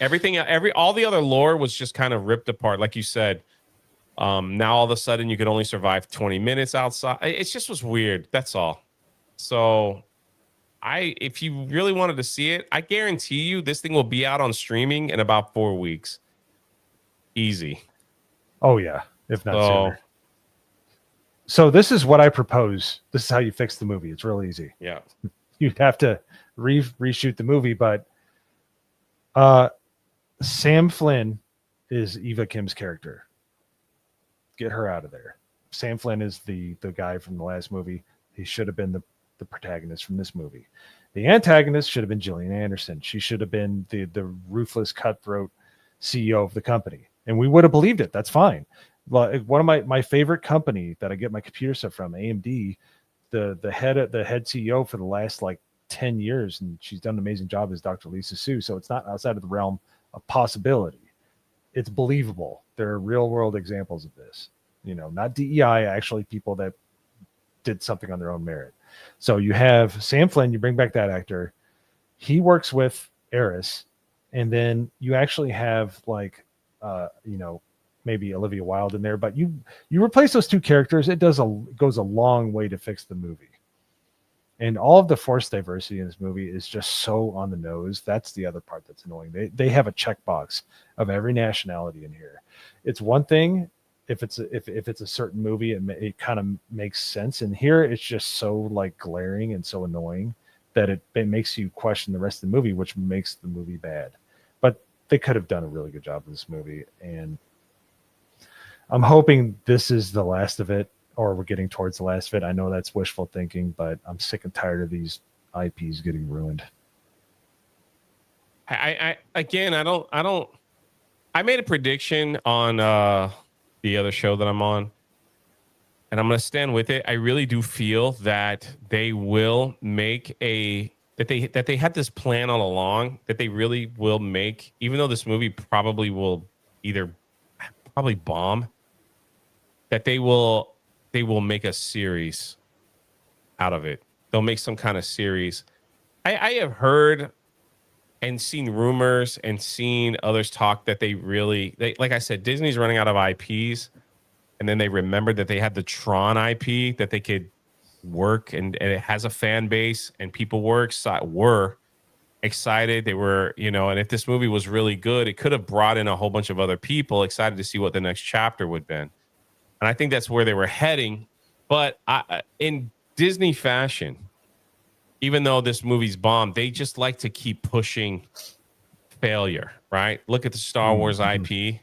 All the other lore was just kind of ripped apart, like you said. Now all of a sudden you could only survive 20 minutes outside. It just was weird. That's all. So if you really wanted to see it, I guarantee you this thing will be out on streaming in about 4 weeks. easy. Oh yeah, if not So sooner. So this is what I propose. This is how you fix the movie. It's real easy. yeah, You'd have to reshoot the movie, but Sam Flynn is Eva Kim's character. Get her out of there. Sam Flynn is the guy from the last movie. He should have been the protagonist from this movie. The antagonist should have been Gillian Anderson. She should have been the ruthless, cutthroat CEO of the company, and we would have believed it. That's fine. Like one of my favorite company that I get my computer stuff from, AMD, the head CEO for the last like 10 years, and she's done an amazing job, is Dr. Lisa Su. So it's not outside of the realm of possibility. It's believable. There are real world examples of this. You know, not DEI, actually people that did something on their own merit. So you have Sam Flynn, you bring back that actor. He works with Ares, and then you actually have like maybe Olivia Wilde in there, but you replace those two characters, it goes a long way to fix the movie. And all of the force diversity in this movie is just so on the nose. That's the other part that's annoying. They have a checkbox of every nationality in here. It's one thing if it's a certain movie, it kind of makes sense. And here it's just so like glaring and so annoying that it makes you question the rest of the movie, which makes the movie bad. But they could have done a really good job with this movie, and I'm hoping this is the last of it, or we're getting towards the last of it. I know that's wishful thinking, but I'm sick and tired of these IPs getting ruined. I made a prediction on the other show that I'm on, and I'm going to stand with it. I really do feel that they will make that they had this plan all along, that they really will make, even though this movie probably will probably bomb, that they will make a series out of it. They'll make some kind of series. I have heard and seen rumors and seen others talk that they like I said, Disney's running out of IPs, and then they remembered that they had the Tron IP that they could work, and it has a fan base, and people were excited. They were, and if this movie was really good, it could have brought in a whole bunch of other people excited to see what the next chapter would be. And I think that's where they were heading. But in Disney fashion, even though this movie's bombed, they just like to keep pushing failure, right? Look at the Star Wars IP.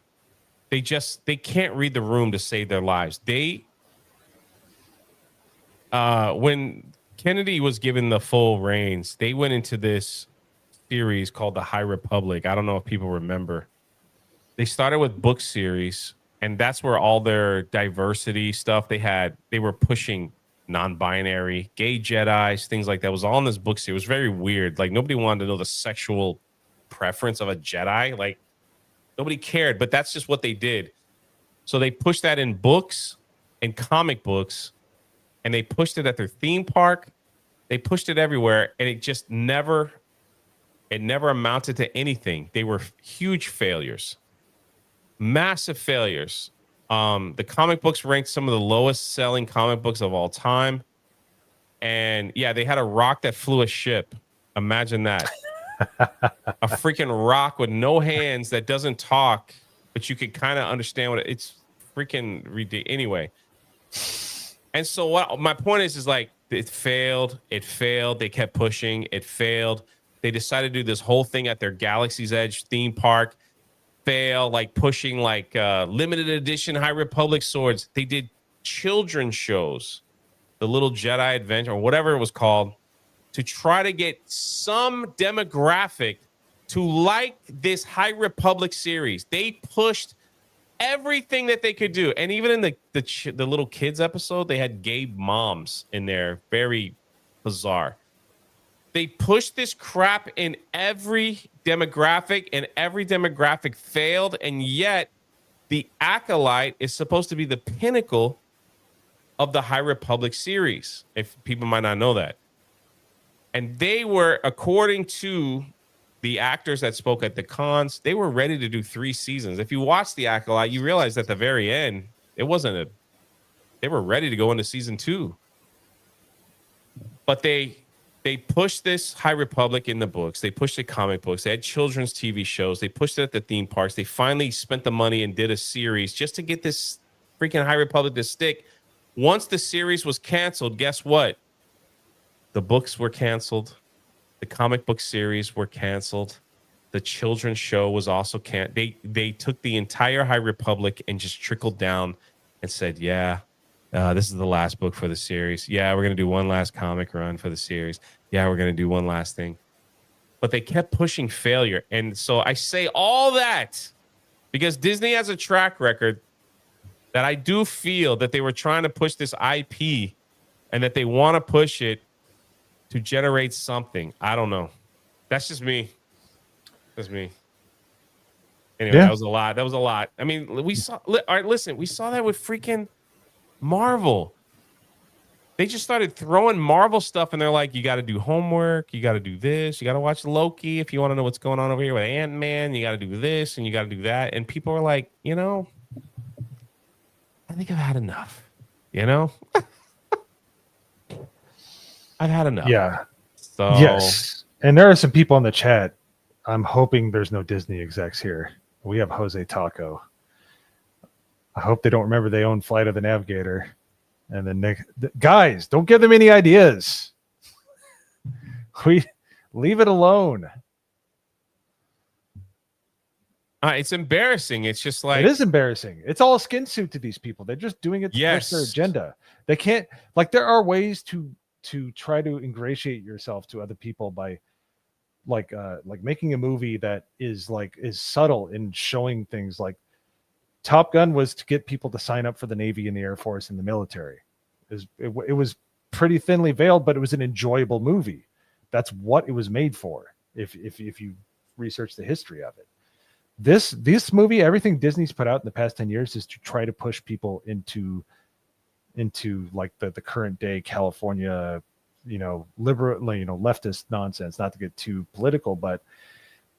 They can't read the room to save their lives. When Kennedy was given the full reins, they went into this series called The High Republic. I don't know if people remember. They started with book series, and that's where all their diversity stuff they were pushing non-binary, gay Jedis, things like that. It was all in this book series. It was very weird. Like nobody wanted to know the sexual preference of a Jedi. Like nobody cared, but that's just what they did. So they pushed that in books and comic books, and they pushed it at their theme park. They pushed it everywhere, and it never amounted to anything. They were huge failures, massive failures. The comic books ranked some of the lowest selling comic books of all time. And yeah, they had a rock that flew a ship. Imagine that. A freaking rock with no hands that doesn't talk, but you could kind of understand it's freaking ridiculous. Anyway. And so what my point is like, it failed. They kept pushing. It failed. They decided to do this whole thing at their Galaxy's Edge theme park. Fail, like pushing like limited edition High Republic swords. They did children's shows, the Little Jedi Adventure, or whatever it was called, to try to get some demographic to like this High Republic series. They pushed everything that they could do, and even in the little kids episode, they had gay moms in there. Very bizarre. They pushed this crap in every demographic, and every demographic failed. And yet the Acolyte is supposed to be the pinnacle of the High Republic series, if people might not know that. And they were, according to the actors that spoke at the cons, they were ready to do 3 seasons. If you watch the Acolyte, you realize at the very end, they were ready to go into season 2. But they they pushed this High Republic in the books. They pushed the comic books. They had children's TV shows. They pushed it at the theme parks. They finally spent the money and did a series just to get this freaking High Republic to stick. Once the series was canceled, guess what? The books were canceled. The comic book series were canceled. The children's show was also canceled. They took the entire High Republic and just trickled down and said, yeah, this is the last book for the series. Yeah, we're going to do one last comic run for the series. Yeah, we're going to do one last thing. But they kept pushing failure. And so I say all that because Disney has a track record that I do feel that they were trying to push this IP and that they want to push it to generate something. I don't know. That's just me. That's me. Anyway, That was a lot. That was a lot. I mean, we saw. All right, listen. We saw that with freaking Marvel. They just started throwing Marvel stuff, and they're like, "You got to do homework. You got to do this. You got to watch Loki if you want to know what's going on over here with Ant-Man. You got to do this and you got to do that." And people are like, I think I've had enough. I've had enough. Yeah. So yes, and there are some people in the chat. I'm hoping there's no Disney execs here. We have Jose Taco. I hope they don't remember they own Flight of the Navigator. And then Nick, guys, don't give them any ideas. We leave it alone. It's embarrassing. It's just like it is embarrassing. It's all a skin suit to these people. They're just doing it to push their agenda. They can't there are ways to try to ingratiate yourself to other people by like making a movie that is subtle in showing things. Like Top Gun was to get people to sign up for the Navy and the Air Force and the military. It was pretty thinly veiled, but it was an enjoyable movie. That's what it was made for. If you research the history of it, this movie, everything Disney's put out in the past 10 years is to try to push people into like the current day California, liberal, leftist nonsense. Not to get too political, but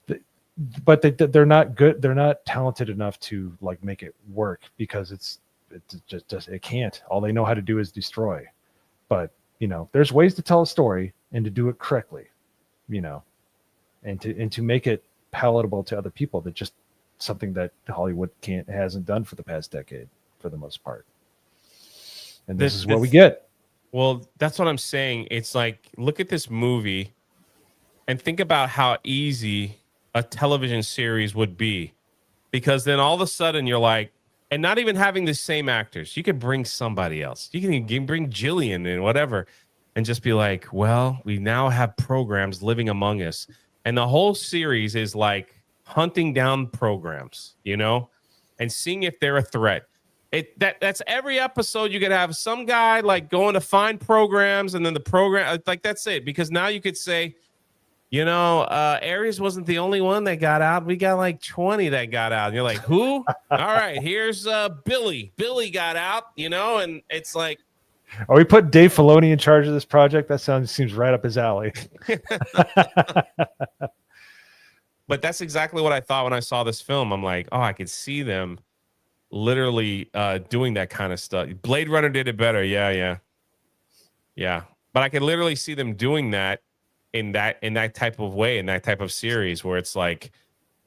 they're not good. They're not talented enough to make it work because it can't. All they know how to do is destroy. But there's ways to tell a story and to do it correctly, and to make it palatable to other people. That just something that Hollywood hasn't done for the past decade for the most part. And this is what we get. Well, that's what I'm saying. It's like, look at this movie and think about how easy a television series would be, because then all of a sudden you're like, and not even having the same actors, you could bring somebody else. You can bring Jillian and whatever, and just be like, well, we now have programs living among us. And the whole series is like hunting down programs, and seeing if they're a threat. That's every episode. You could have some guy going to find programs, and then the program, that's it. Because now you could say, Ares wasn't the only one that got out. We got 20 that got out. And you're like, who? All right, here's Billy. Billy got out, and it's like, are we putting Dave Filoni in charge of this project? That seems right up his alley. But that's exactly what I thought when I saw this film. I'm like, oh, I could see them literally doing that kind of stuff. Blade Runner did it better. Yeah. But I could literally see them doing that in that type of way, in that type of series where it's like,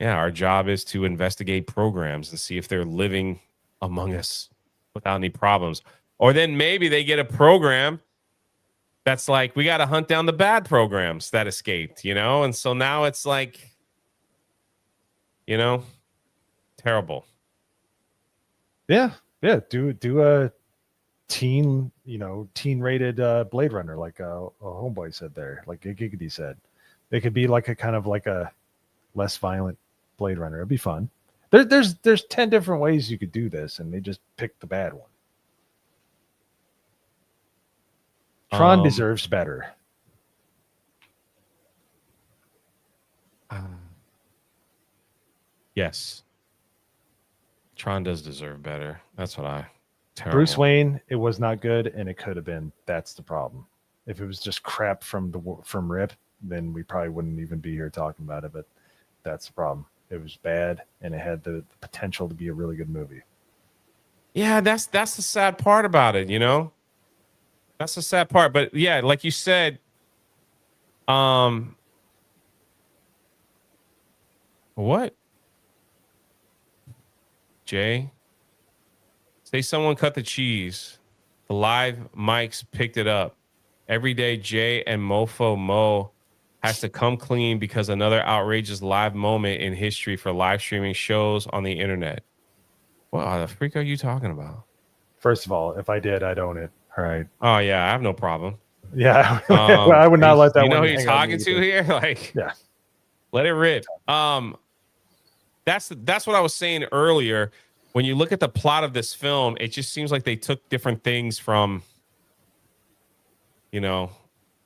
yeah, our job is to investigate programs and see if they're living among us without any problems. Or then maybe they get a program that's like, we got to hunt down the bad programs that escaped, And so now it's like, terrible. Yeah. Do a teen rated Blade Runner, like a homeboy said there, like Giggity said. They could be like a kind of like a less violent Blade Runner. It'd be fun. There's 10 different ways you could do this, and they just picked the bad one. Tron deserves better. Yes. Tron does deserve better. That's what terrible. Bruce Wayne, it was not good, and it could have been. That's the problem. If it was just crap from Rip, then we probably wouldn't even be here talking about it. But that's the problem. It was bad, and it had the potential to be a really good movie. Yeah, that's the sad part about it, That's the sad part. But yeah, like you said, What? Jay? Say someone cut the cheese. The live mics picked it up. Every day, Jay and Mofo Mo has to come clean because another outrageous live moment in history for live streaming shows on the internet. What the freak are you talking about? First of all, if I did, I'd own it. All right. Oh, yeah, I have no problem. Yeah, I would not let that. You know one who you're hang on talking me to either. here? Like, Yeah. let it rip. That's what I was saying earlier. When you look at the plot of this film, it just seems like they took different things from, no,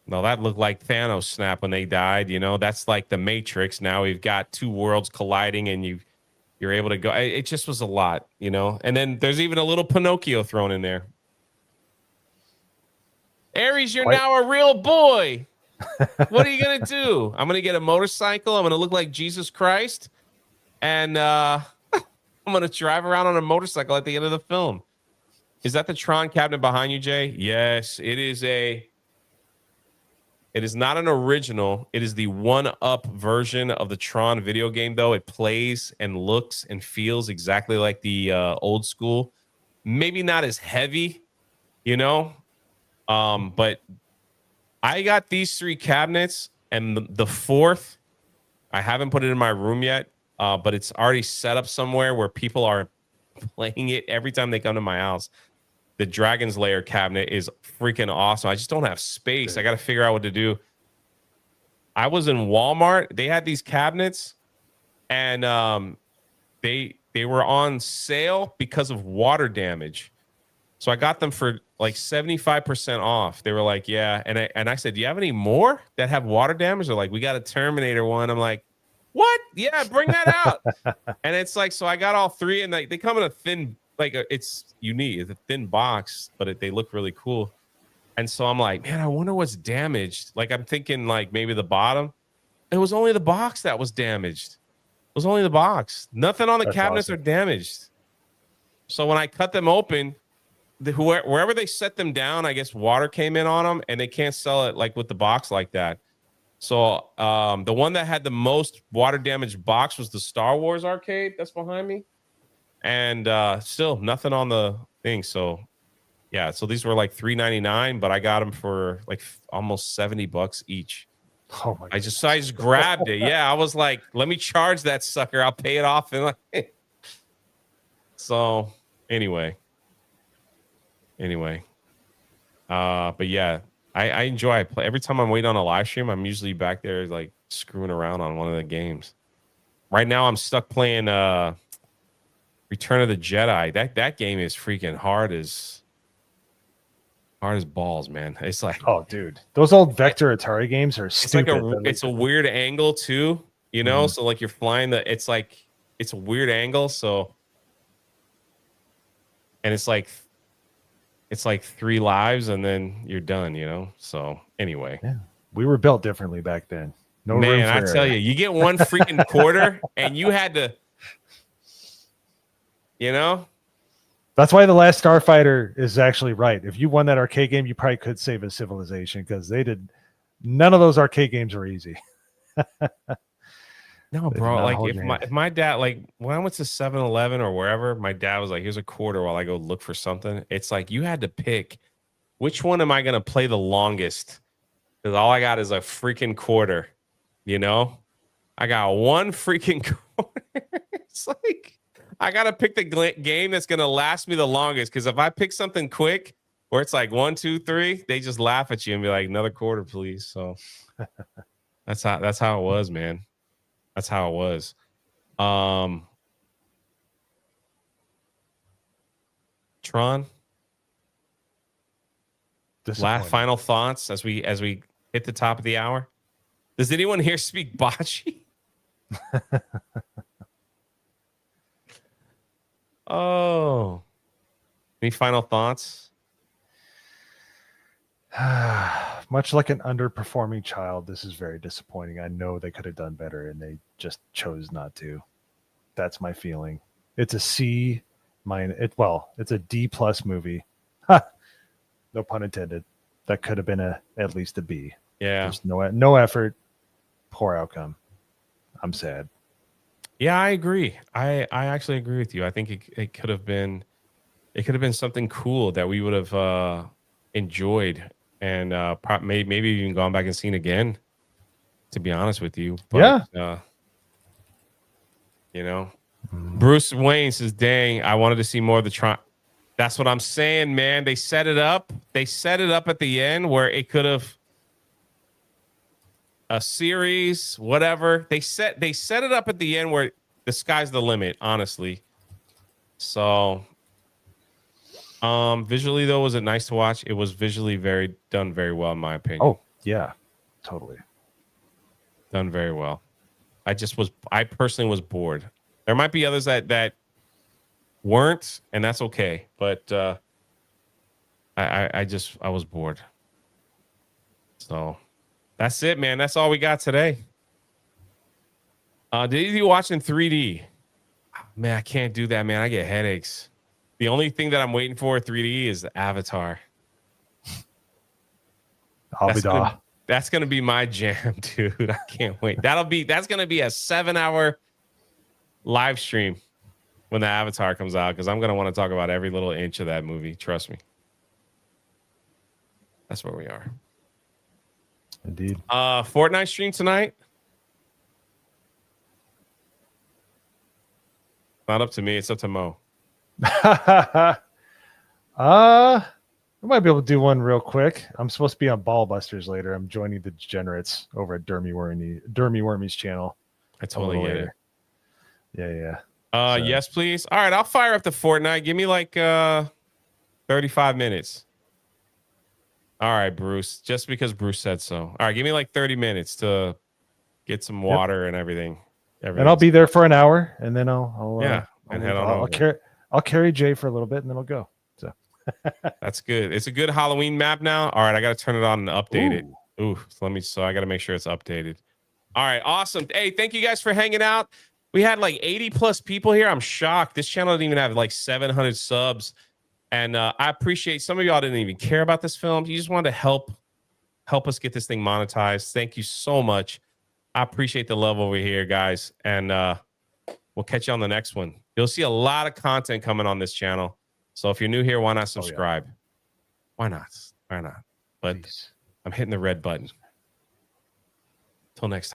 that looked like Thanos snap when they died. That's like the Matrix. Now we've got two worlds colliding, and you're able to go. It just was a lot, And then there's even a little Pinocchio thrown in there. Ares, you're now a real boy. What are you gonna do? I'm gonna get a motorcycle. I'm gonna look like Jesus Christ, and I'm gonna drive around on a motorcycle at the end of the film. Is that the Tron cabinet behind you, Jay? Yes, it is It is not an original. It is the one-up version of the Tron video game, though. It plays and looks and feels exactly like the old school. Maybe not as heavy, but I got these three cabinets, and the fourth, I haven't put it in my room yet, but it's already set up somewhere where people are playing it every time they come to my house. The Dragon's Lair cabinet is freaking awesome. I just don't have space. I got to figure out what to do. I was in Walmart. They had these cabinets, and they were on sale because of water damage. So I got them for like 75% off. They were like, yeah. And I said, do you have any more that have water damage? They're like, we got a Terminator one. I'm like, what? Yeah, bring that out. And it's like, so I got all three, and they come in a thin, it's unique. It's a thin box, but they look really cool. And so I'm like, man, I wonder what's damaged. Like, I'm thinking like maybe the bottom. It was only the box that was damaged. It was only the box. Nothing on the cabinets are damaged. So when I cut them open, wherever they set them down, I guess water came in on them, and they can't sell it like with the box like that. So the one that had the most water damaged box was the Star Wars arcade that's behind me, and still nothing on the thing. So yeah, so these were like $3.99, but I got them for like almost $70 each. Oh my! I just grabbed it. Yeah, I was like, let me charge that sucker. I'll pay it off. And so anyway. But yeah, I enjoy. I play every time I'm waiting on a live stream. I'm usually back there like screwing around on one of the games. Right now, I'm stuck playing Return of the Jedi. That game is freaking hard as balls, man. It's like, oh, dude, those old Vector Atari games are stupid. It's a weird angle too, Mm-hmm. So like you're flying it's a weird angle. So, and it's like 3 lives and then you're done, So anyway, yeah, we were built differently back then. No room man, for I error. tell you, you get one freaking quarter and you had to, That's why The Last Starfighter is actually right. If you won that arcade game, you probably could save a civilization, because none of those arcade games are easy. No, bro. Like if my dad, like when I went to 7-Eleven or wherever, my dad was like, here's a quarter while I go look for something. It's like you had to pick which one am I going to play the longest? Because all I got is a freaking quarter, I got one freaking quarter. It's like I got to pick the game that's going to last me the longest. Because if I pick something quick where it's like 1, 2, 3, they just laugh at you and be like, another quarter, please. So that's how it was, man. That's how it was. Tron. Last final thoughts as we hit the top of the hour. Does anyone here speak bocce? Oh. Any final thoughts? Much like an underperforming child, this is very disappointing. I know they could have done better, and they just chose not to. That's my feeling. It's a C minus. It's a D plus movie. No pun intended. That could have been at least a B. Yeah. There's no effort, poor outcome. I'm sad. Yeah, I agree. I actually agree with you. I think it could have been something cool that we would have enjoyed and maybe even gone back and seen again, to be honest with you. But Yeah. you know, Bruce Wayne says, dang, I wanted to see more of the Tron. That's what I'm saying, man. They set it up. They set it up at the end where it could have a series, whatever. They set it up at the end where the sky's the limit, honestly. So visually though, was it nice to watch? It was visually done very well, in my opinion. Oh, yeah. Totally. Done very well. I personally was bored. There might be others that weren't, and that's okay. But I was bored. So that's it, man. That's all we got today. Did you watch in 3D? Man, I can't do that, man. I get headaches. The only thing that I'm waiting for 3D is the Avatar. That's gonna be my jam, dude. I can't wait. That's gonna be a 7-hour live stream when the Avatar comes out, because I'm gonna want to talk about every little inch of that movie. Trust me. That's where we are. Indeed. Fortnite stream tonight. Not up to me. It's up to Mo. I might be able to do one real quick. I'm supposed to be on Ballbusters later. I'm joining the degenerates over at Dermy Wormy's channel. I totally get it. Yeah. Yes, please. All right, I'll fire up the Fortnite. Give me like 35 minutes. All right, Bruce. Just because Bruce said so. All right, give me like 30 minutes to get some water and everything. And I'll be there for an hour, and then I'll head on over. I'll carry Jay for a little bit, and then I'll go. So that's good. It's a good Halloween map now. All right, I got to turn it on and update it. Ooh, so I got to make sure it's updated. All right, awesome. Hey, thank you guys for hanging out. We had like 80 plus people here. I'm shocked. This channel didn't even have like 700 subs. And I appreciate some of y'all didn't even care about this film. You just wanted to help us get this thing monetized. Thank you so much. I appreciate the love over here, guys. And we'll catch you on the next one. You'll see a lot of content coming on this channel. So if you're new here, why not subscribe? Why not? But please. I'm hitting the red button. Till next time.